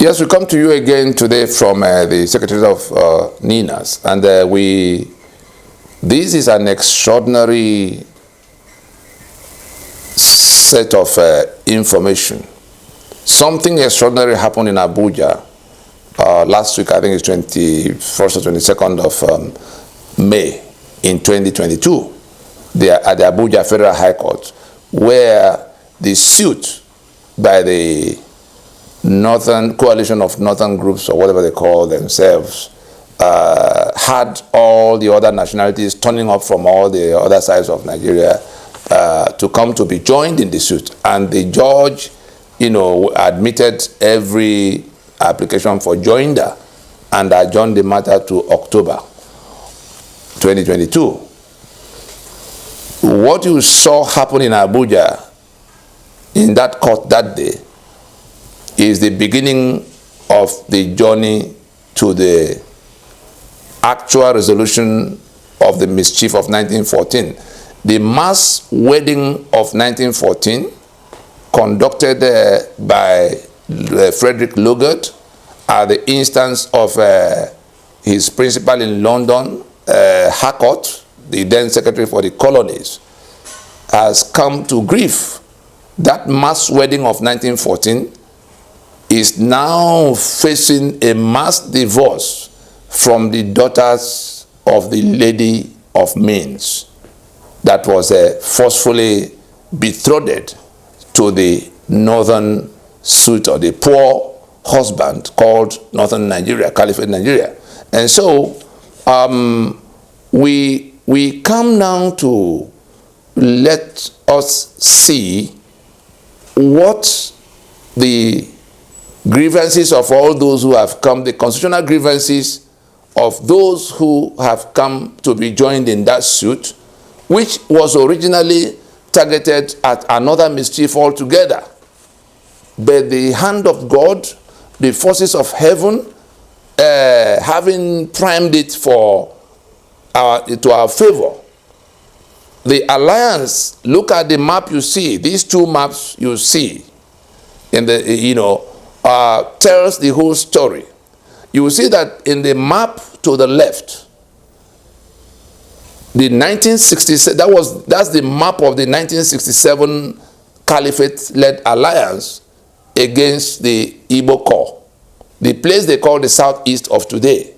Yes, we come to you again today from the Secretary of NINAS, and this is an extraordinary set of information. Something extraordinary happened in Abuja last week. I think it's 21st or 22nd of May in 2022. At the Abuja Federal High Court, where the suit by the Northern Coalition of Northern Groups, or whatever they call themselves, had all the other nationalities turning up from all the other sides of Nigeria to come to be joined in the suit. And the judge, admitted every application for joinder and adjourned the matter to October 2022. What you saw happen in Abuja in that court that day is the beginning of the journey to the actual resolution of the mischief of 1914. The mass wedding of 1914, conducted by Fredrick Lugard at the instance of his principal in London, Harcourt, the then Secretary for the Colonies, has come to grief. That mass wedding of 1914 is now facing a mass divorce from the daughters of the Lady of Means that was forcefully betrothed to the Northern Suitor, the poor husband called Northern Nigeria, Caliphate Nigeria. And so we come now to let us see what the grievances of all those who have come, the constitutional grievances of those who have come to be joined in that suit, which was originally targeted at another mischief altogether. But the hand of God, the forces of heaven, having primed it to our favor, the alliance, look at the map you see, these two maps you see, in the, tells the whole story. You will see that in the map to the left, the 1967, that's the map of the 1967 Caliphate-led alliance against the Igbo core, the place they call the southeast of today,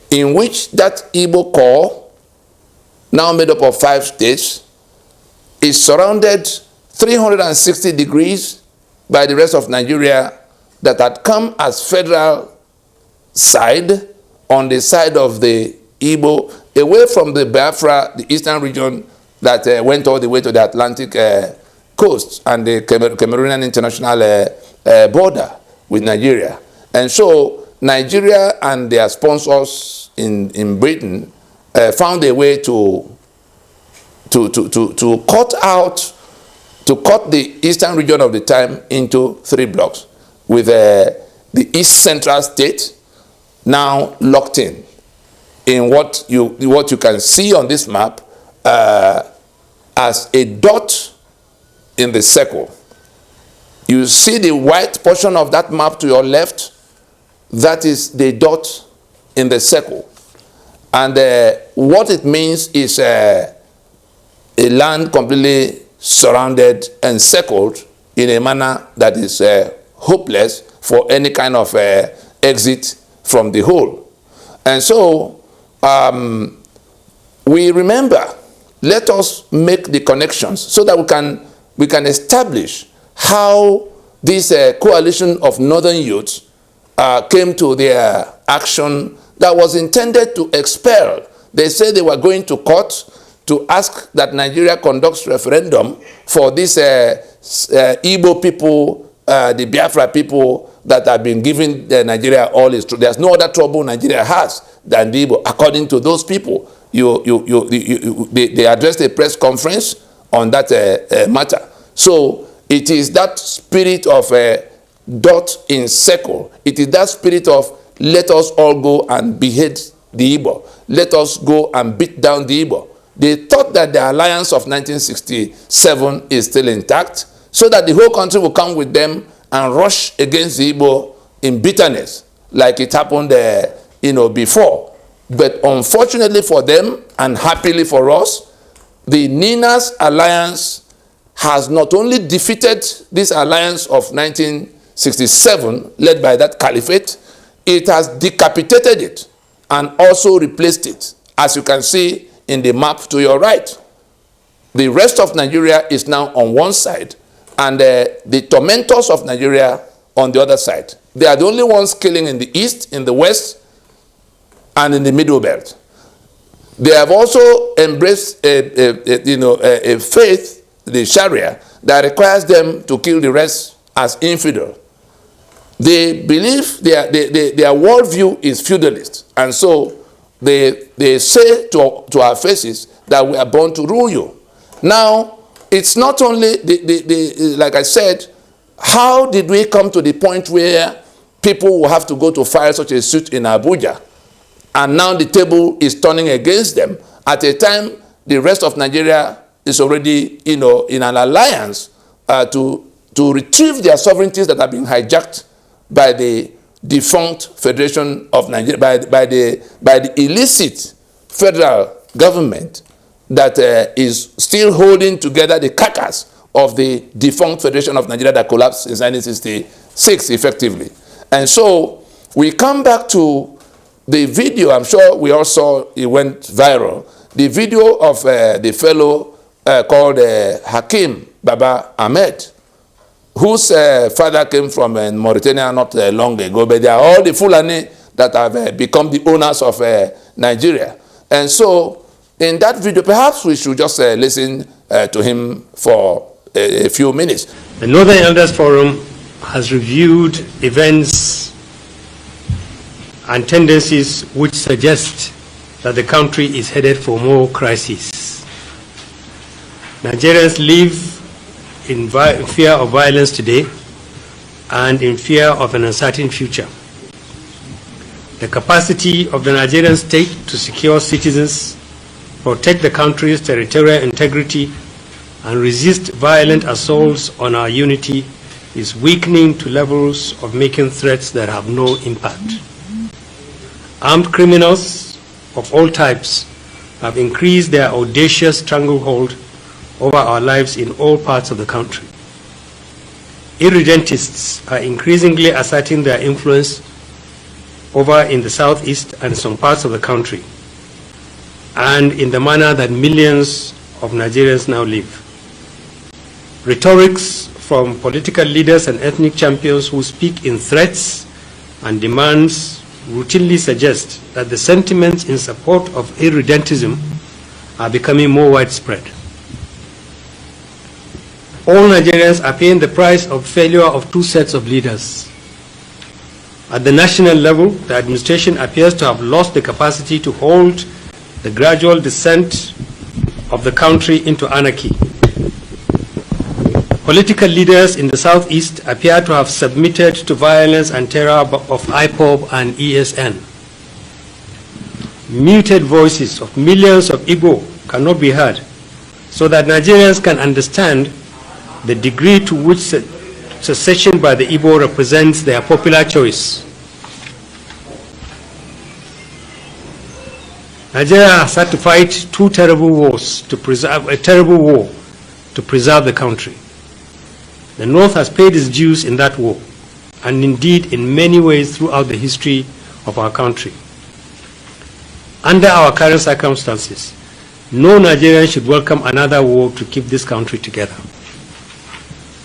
in which that Igbo core, now made up of 5 states, is surrounded 360 degrees by the rest of Nigeria that had come as federal side on the side of the Igbo, away from the Biafra, the eastern region that went all the way to the Atlantic coast and the Cameroonian international border with Nigeria. And so Nigeria and their sponsors in Britain found a way to cut the eastern region of the time into 3 blocks, with the East Central State now locked in what you can see on this map as a dot in the circle. You see the white portion of that map to your left, that is the dot in the circle. And what it means is a land completely surrounded and circled in a manner that is hopeless for any kind of exit from the whole. And so we remember, let us make the connections so that we can establish how this coalition of northern youths came to their action that was intended to expel. They said they were going to court to ask that Nigeria conducts referendum for these Igbo people, the Biafra people that have been giving Nigeria all its trouble. There's no other trouble Nigeria has than the Igbo, according to those people. They addressed a press conference on that matter. So it is that spirit of dot in circle. It is that spirit of let us all go and behead the Igbo. Let us go and beat down the Igbo. They thought that the alliance of 1967 is still intact, so that the whole country will come with them and rush against the Igbo in bitterness like it happened before. But unfortunately for them and happily for us, the Ninas alliance has not only defeated this alliance of 1967 led by that caliphate, it has decapitated it and also replaced it, as you can see in the map to your right. The rest of Nigeria is now on one side, and the tormentors of Nigeria on the other side. They are the only ones killing in the east, in the west, and in the middle belt. They have also embraced a faith, the Sharia, that requires them to kill the rest as infidel. They believe their worldview is feudalist, and so they say to our faces that we are born to rule you. Now, it's not only, like I said, how did we come to the point where people will have to go to file such a suit in Abuja? And now the table is turning against them at a time the rest of Nigeria is already, in an alliance to retrieve their sovereignties that have been hijacked by the defunct Federation of Nigeria, by the illicit federal government that is still holding together the carcass of the defunct Federation of Nigeria that collapsed in 1966 effectively. And so we come back to the video. I'm sure we all saw it went viral. The video of the fellow called Hakim Baba Ahmed, whose father came from Mauritania not long ago, but they are all the Fulani that have become the owners of Nigeria. And so in that video, perhaps we should just listen to him for a few minutes. The Northern Elders Forum has reviewed events and tendencies which suggest that the country is headed for more crises. Nigerians live in fear of violence today and in fear of an uncertain future. The capacity of the Nigerian state to secure citizens, protect the country's territorial integrity, and resist violent assaults on our unity is weakening to levels of making threats that have no impact. Armed criminals of all types have increased their audacious stranglehold over our lives in all parts of the country. Irredentists are increasingly asserting their influence over in the southeast and some parts of the country, and in the manner that millions of Nigerians now live. Rhetorics from political leaders and ethnic champions who speak in threats and demands routinely suggest that the sentiments in support of irredentism are becoming more widespread. All Nigerians are paying the price of failure of two sets of leaders. At the national level, the administration appears to have lost the capacity to hold the gradual descent of the country into anarchy. Political leaders in the southeast appear to have submitted to violence and terror of IPOB and ESN. Muted voices of millions of Igbo cannot be heard, so that Nigerians can understand the degree to which secession by the Igbo represents their popular choice. Nigeria has had to fight two terrible wars to preserve the country. The North has paid its dues in that war, and indeed in many ways throughout the history of our country. Under our current circumstances, no Nigerian should welcome another war to keep this country together.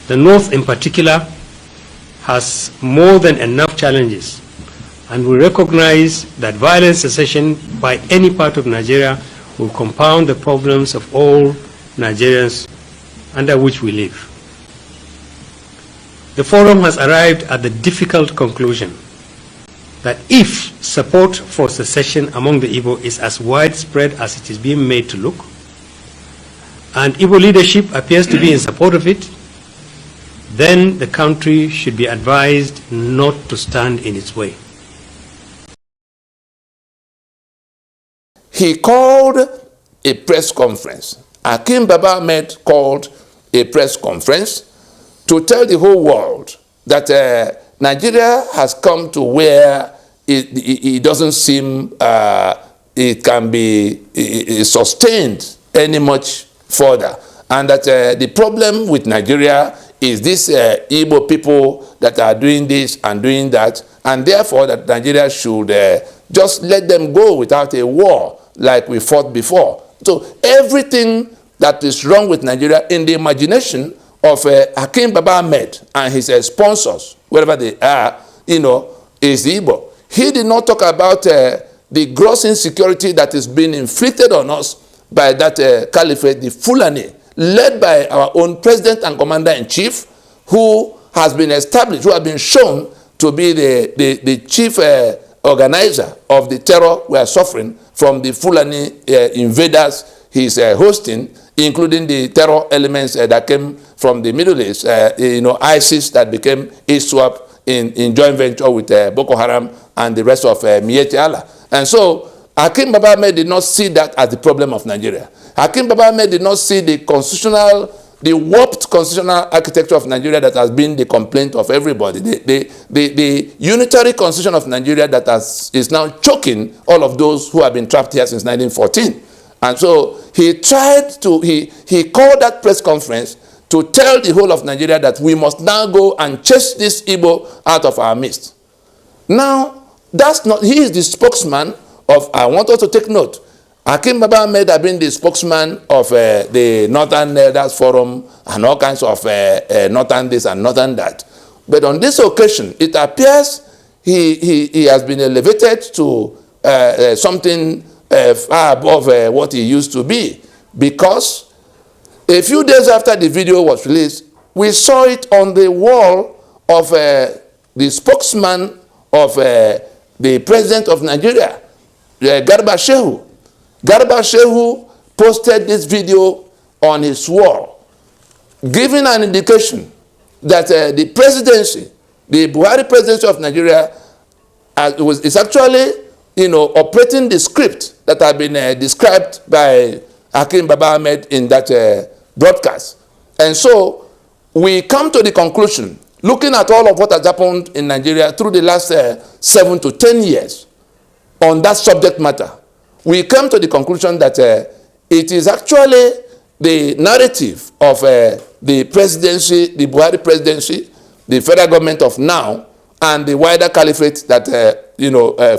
The North in particular has more than enough challenges, and we recognize that violent secession by any part of Nigeria will compound the problems of all Nigerians under which we live. The Forum has arrived at the difficult conclusion that if support for secession among the Igbo is as widespread as it is being made to look, and Igbo leadership appears to be in support of it, then the country should be advised not to stand in its way. He called a press conference. Hakim Baba Ahmed called a press conference to tell the whole world that Nigeria has come to where it doesn't seem it can be sustained any much further. And that the problem with Nigeria is these Igbo people that are doing this and doing that, and therefore that Nigeria should just let them go without a war like we fought before. So everything that is wrong with Nigeria in the imagination of Hakim Baba Ahmed and his sponsors, wherever they are, you know, is Igbo. He did not talk about the gross insecurity that is being inflicted on us by that caliphate, the Fulani, led by our own president and commander-in-chief, who has been established, who has been shown to be the chief organizer of the terror we are suffering from the Fulani invaders he's hosting, including the terror elements that came from the Middle East, you know, ISIS that became ISWAP in joint venture with Boko Haram and the rest of Miyetti Allah. And so Hakim Baba Ahmed did not see that as the problem of Nigeria. Hakim Baba Ahmed did not see the warped constitutional architecture of Nigeria that has been the complaint of everybody. The unitary constitution of Nigeria that is now choking all of those who have been trapped here since 1914. And so he called that press conference to tell the whole of Nigeria that we must now go and chase this Igbo out of our midst. Now, he is the spokesman of, I want us to take note, Hakim Baba Ahmed have been the spokesman of the Northern Elders Forum and all kinds of Northern this and Northern that. But on this occasion, it appears he has been elevated to something far above what he used to be, because a few days after the video was released, we saw it on the wall of the spokesman of the president of Nigeria, Garba Shehu. Garba Shehu posted this video on his wall, giving an indication that the presidency, the Buhari presidency of Nigeria, is actually, you know, operating the script that had been described by Hakim Baba Ahmed in that broadcast. And so we come to the conclusion, looking at all of what has happened in Nigeria through the last 7 to 10 years on that subject matter, we come to the conclusion that it is actually the narrative of the presidency, the Buhari presidency, the federal government of now, and the wider caliphate that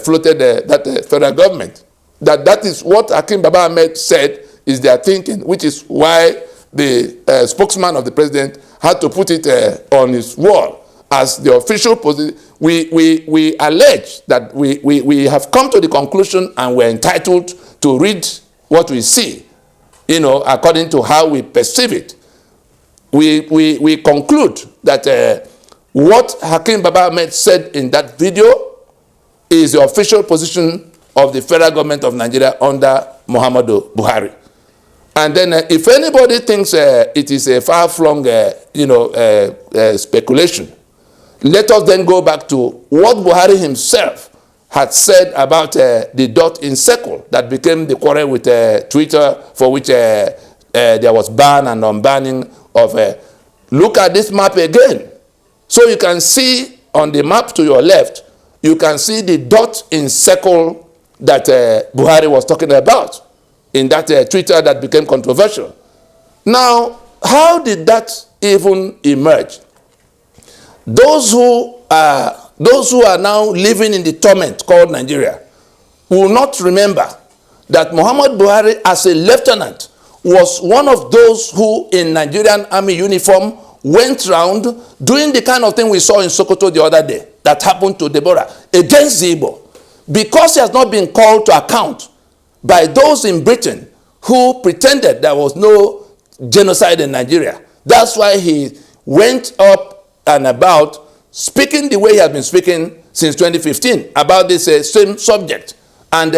floated that federal government. That is what Hakim Baba Ahmed said is their thinking, which is why the spokesman of the president had to put it on his wall as the official position. We allege that we have come to the conclusion and we're entitled to read what we see, you know, according to how we perceive it. We conclude that what Hakim Baba Ahmed said in that video is the official position of the federal government of Nigeria under Muhammadu Buhari. And then if anybody thinks it is a far-flung speculation, let us then go back to what Buhari himself had said about the dot in circle that became the quarrel with Twitter, for which there was ban and unbanning of. Look at this map again. So you can see on the map to your left, you can see the dot in circle that Buhari was talking about in that Twitter that became controversial. Now, how did that even emerge? Those who are now living in the torment called Nigeria will not remember that Muhammad Buhari, as a lieutenant, was one of those who in Nigerian army uniform went round doing the kind of thing we saw in Sokoto the other day that happened to Deborah against Igbo, because he has not been called to account by those in Britain who pretended there was no genocide in Nigeria. That's why he went up and about speaking the way he has been speaking since 2015 about this same subject, and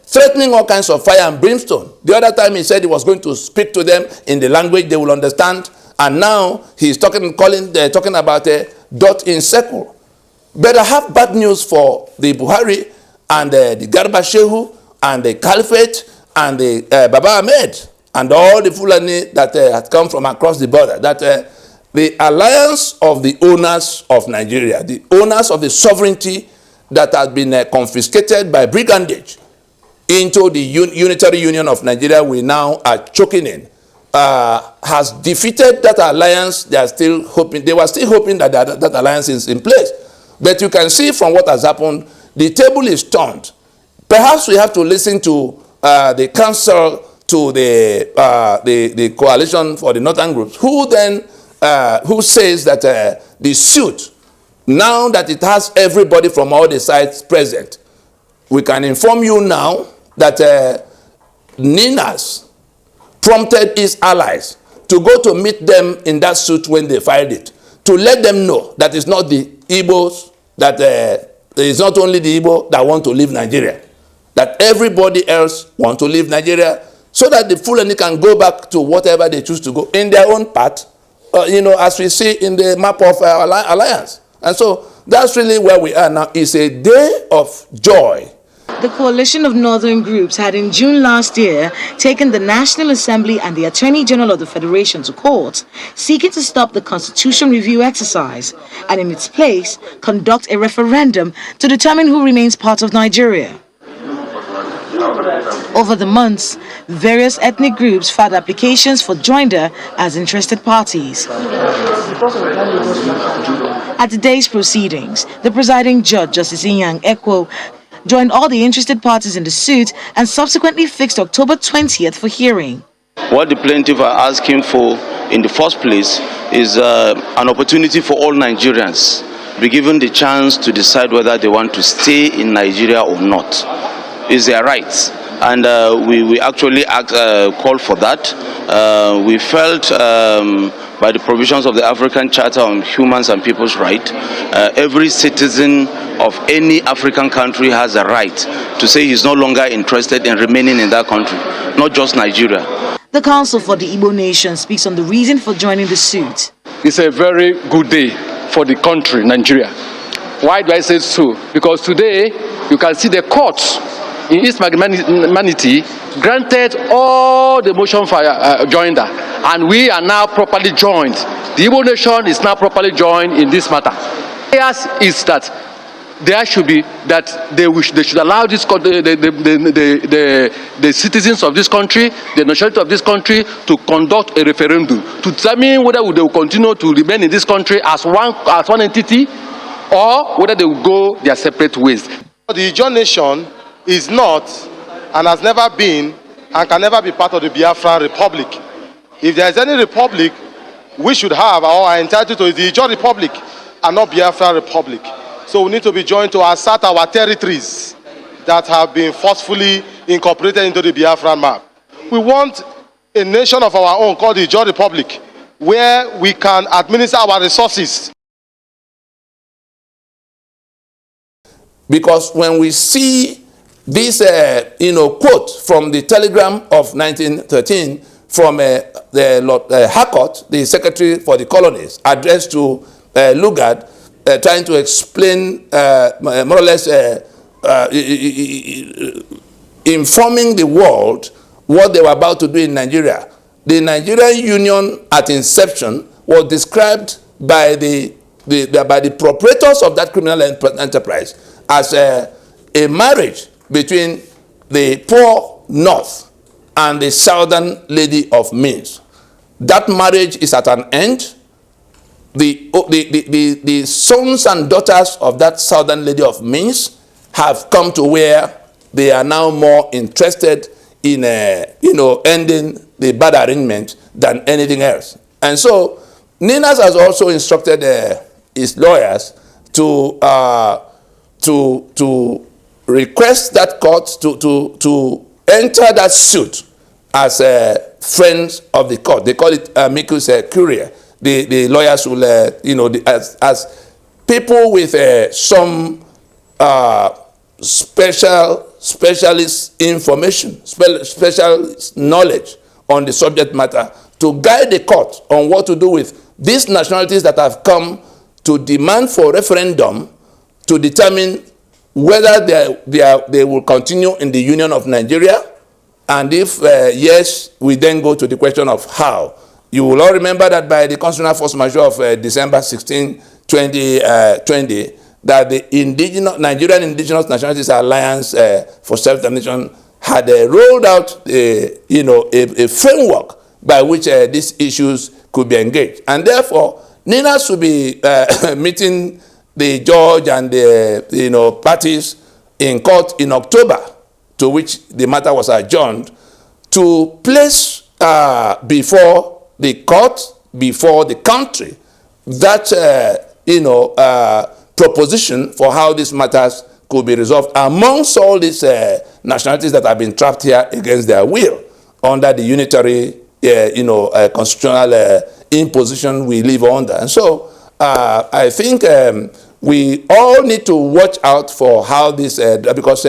threatening all kinds of fire and brimstone. The other time he said he was going to speak to them in the language they will understand, and now he's talking about a dot in circle. But I have bad news for the Buhari and the Garba Shehu and the Caliphate and the Baba Ahmed and all the Fulani that had come from across the border, that the alliance of the owners of Nigeria, the owners of the sovereignty that has been confiscated by brigandage into the unitary union of Nigeria we now are choking in, has defeated that alliance. They are still hoping, they were still hoping that that alliance is in place. But you can see from what has happened, the table is turned. Perhaps we have to listen to the council, to the coalition for the northern groups, who then who says that the suit, now that it has everybody from all the sides present, we can inform you now that Ninas prompted his allies to go to meet them in that suit when they filed it, to let them know that it's not the Igbos, that it's not only the Igbo that want to leave Nigeria, that everybody else want to leave Nigeria, so that the Fulani can go back to whatever they choose to go in their own path, as we see in the map of alliance. And so that's really where we are now. It's a day of joy. The coalition of northern groups had in June last year taken the National Assembly and the Attorney General of the Federation to court, seeking to stop the constitution review exercise and in its place conduct a referendum to determine who remains part of Nigeria. Over the months, various ethnic groups filed applications for joinder as interested parties. At today's proceedings, the presiding judge, Justice Inyang Ekwo, joined all the interested parties in the suit and subsequently fixed October 20th for hearing. What the plaintiff are asking for in the first place is an opportunity for all Nigerians to be given the chance to decide whether they want to stay in Nigeria or not. It's their rights. And we actually called for that. We felt by the provisions of the African Charter on Humans and People's Rights, every citizen of any African country has a right to say he's no longer interested in remaining in that country, not just Nigeria. The Council for the Igbo Nation speaks on the reason for joining the suit. It's a very good day for the country, Nigeria. Why do I say so? Because today you can see the courts in its magnanimity granted all the motion for joinder, and we are now properly joined. The Igbo nation is now properly joined in this matter. Yes, is that there should be that they should allow this the citizens of this country, the nationality of this country, to conduct a referendum to determine whether they will continue to remain in this country as one entity, or whether they will go their separate ways. The Ijaw nation is not and has never been and can never be part of the Biafran Republic. If there is any republic we should have or are entitled to, is the Ijaw Republic and not Biafran Republic. So we need to be joined to assert our territories that have been forcefully incorporated into the Biafran map. We want a nation of our own called the Ijaw Republic, where we can administer our resources. Because when we see this quote from the telegram of 1913 from the Lord Harcourt, the Secretary for the Colonies, addressed to Lugard, trying to explain, more or less, informing the world what they were about to do in Nigeria. The Nigerian Union at inception was described by the proprietors of that criminal enterprise as a marriage between the poor North and the Southern Lady of Means. That marriage is at an end. The sons and daughters of that Southern Lady of Means have come to where they are now more interested in ending the bad arrangement than anything else. And so Ninas has also instructed his lawyers to request that court to enter that suit as friends of the court. They call it amicus curiae. The lawyers will, as people with some specialist information, specialist knowledge on the subject matter, to guide the court on what to do with these nationalities that have come to demand for referendum to determine whether they will continue in the Union of Nigeria, and if yes, we then go to the question of how. You will all remember that by the constitutional force majeure of December 16, 2020, that the Nigerian Indigenous Nationalities Alliance for Self-Determination had rolled out a framework by which these issues could be engaged. And therefore, NINA should be meeting the judge and the parties in court in October, to which the matter was adjourned, to place before the court, before the country, that proposition for how these matters could be resolved amongst all these nationalities that have been trapped here against their will under the unitary constitutional imposition we live under. And so I think we all need to watch out for how this, because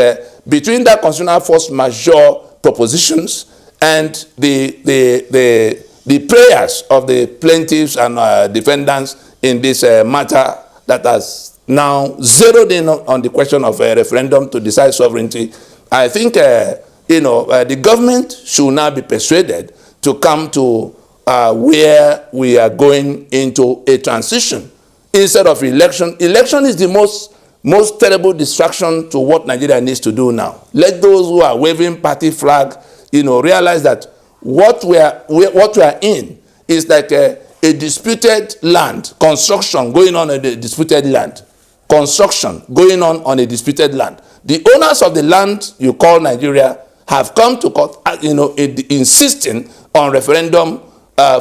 between that constitutional force majeure propositions and the prayers of the plaintiffs and defendants in this matter that has now zeroed in on the question of a referendum to decide sovereignty, I think the government should now be persuaded to come to where we are going into a transition instead of election. Election is the most terrible distraction to what Nigeria needs to do now. Let those who are waving party flag, realize that what we are in is like a disputed land, construction going on a disputed land, construction going on a disputed land. The owners of the land you call Nigeria have come to court, insisting on referendum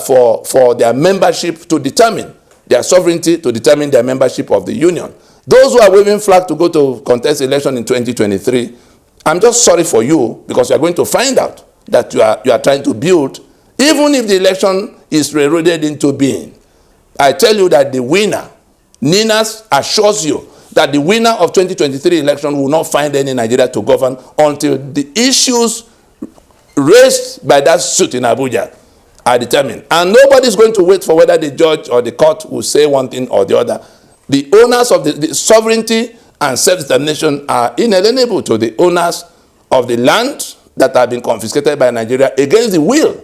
for their membership to determine their sovereignty, to determine their membership of the union. Those who are waving flag to go to contest election in 2023, I'm just sorry for you, because you are going to find out that you are trying to build, even if the election is eroded into being. I tell you that the winner, NINAS assures you that the winner of 2023 election will not find any Nigeria to govern until the issues raised by that suit in Abuja are determined. And nobody's going to wait for whether the judge or the court will say one thing or the other. The owners of the sovereignty and self-determination are inalienable to the owners of the land that have been confiscated by Nigeria against the will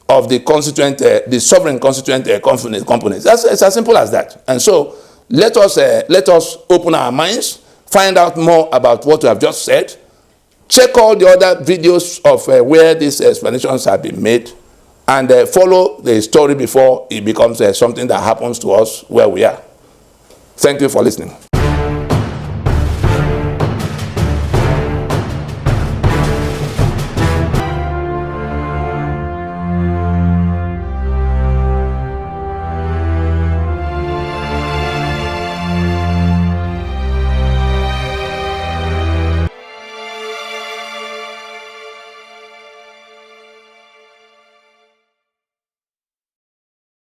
of the constituent, the sovereign constituent components. It's as simple as that. And so let us open our minds, find out more about what we have just said, check all the other videos of where these explanations have been made, and follow the story before it becomes something that happens to us where we are. Thank you for listening.